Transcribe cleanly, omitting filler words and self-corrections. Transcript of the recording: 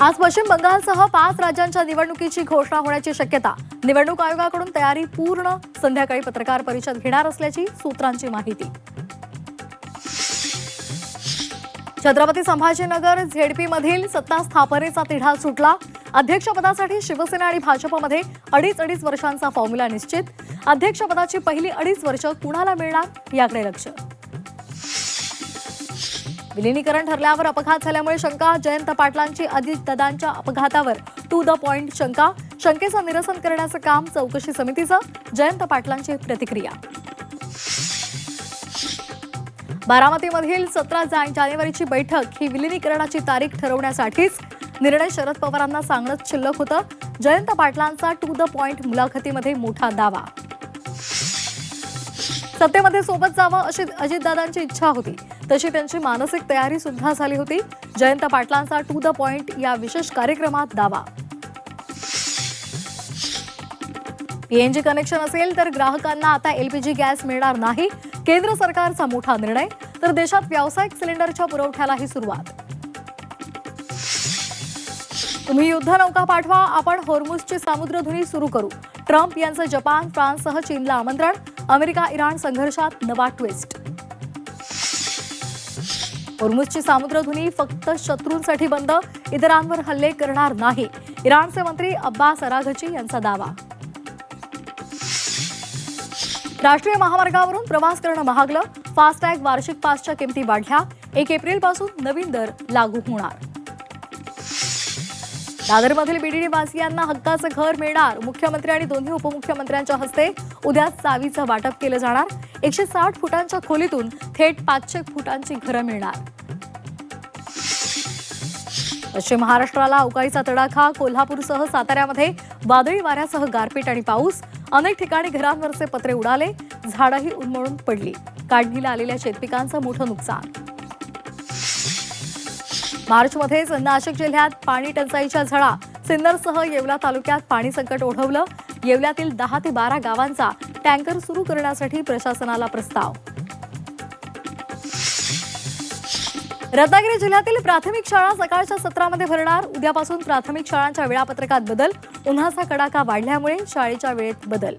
आज पश्चिम बंगालसह 5 राज्यांच्या निवडणुकीची घोषणा होण्याची शक्यता. निवडणूक आयोगाकडून तयारी पूर्ण. संध्याकाळी पत्रकार परिषद घेणार असल्याची सूत्रांची माहिती. छत्रपती संभाजीनगर झेडपीमधील सत्ता स्थापनेचा तिढा सुटला. अध्यक्षपदासाठी शिवसेना आणि भाजपमध्ये अडीच वर्षांचा फॉर्म्युला निश्चित. अध्यक्षपदाची पहिली 2.5 वर्ष कुणाला मिळणार याकडे लक्ष. विलिनीकरण ठरल्यावर अपघात झाल्यामुळे शंका. जयंत पाटलांची अजितदादांच्या अपघातावर टू द पॉइंट शंका. शंकेचं निरसन करण्याचं काम चौकशी समितीचं. जयंत पाटलांची प्रतिक्रिया. बारामतीमधील 17 जानेवारीची बैठक ही विलिनीकरणाची तारीख ठरवण्यासाठीच. निर्णय शरद पवारांना सांगणंच शिल्लक होतं. जयंत पाटलांचा टू द पॉइंट मुलाखतीमध्ये मोठा दावा. सत्तेमध्ये सोबत जावं अशी अजितदादांची इच्छा होती, तशी त्यांची मानसिक तयारी सुद्धा झाली होती. जयंत पाटलांचा टू द पॉइंट या विशेष कार्यक्रमात दावा. पीएनजी कनेक्शन असेल तर ग्राहकांना आता एलपीजी गॅस मिळणार नाही. केंद्र सरकारचा मोठा निर्णय. तर देशात व्यावसायिक सिलेंडरच्या पुरवठ्यालाही सुरुवात. तुम्ही युद्धनौका पाठवा, आपण होर्मुझची सामुद्रधुनी सुरू करू. ट्रम्प यांचं जपान, फ्रान्ससह चीनला आमंत्रण. अमेरिका इराण संघर्षात नवा ट्विस्ट. होर्मुझची सामुद्रधुनी फक्त शत्रूंसाठी बंद, इतरांवर हल्ले करणार नाही. इराणचे मंत्री अब्बास अराघची यांचा दावा. राष्ट्रीय महामार्गावरून प्रवास करणं महागलं. फास्टॅग वार्षिक पासच्या किमती वाढल्या. 1 एप्रिलपासून नवीन दर लागू होणार. दादरमधील बीडीडी वासियांना हक्काचं घर मिळणार. मुख्यमंत्री आणि दोन्ही उपमुख्यमंत्र्यांच्या हस्ते उद्या चावीचं वाटप केलं जाणार. 160 फुटांच्या खोलीतून थेट 500 फुटांची घरं मिळणार. पश्चिम महाराष्ट्राला अवकाळीचा तडाखा. कोल्हापूरसह साताऱ्यामध्ये वादळी वाऱ्यासह गारपीट आणि पाऊस. अनेक ठिकाणी घरांवरचे पत्रे उडाले. झाडंही उन्मळून पडली. काढणीला आलेल्या शेतपिकांचं मोठं नुकसान. मार्चमध्येच नाशिक जिल्ह्यात पाणी टंचाईच्या झळा. सिन्नरसह येवला तालुक्यात पाणी संकट ओढवलं. येवल्यातील 10 ते 12 गावांचा टँकर सुरू करण्यासाठी प्रशासनाला प्रस्ताव. रत्नागिरी जिल्ह्यातील प्राथमिक शाळा सकाळच्या सत्रामध्ये भरणार. उद्यापासून प्राथमिक शाळांच्या वेळापत्रकात बदल. उन्हाचा कडाका वाढल्यामुळे शाळेच्या वेळेत बदल.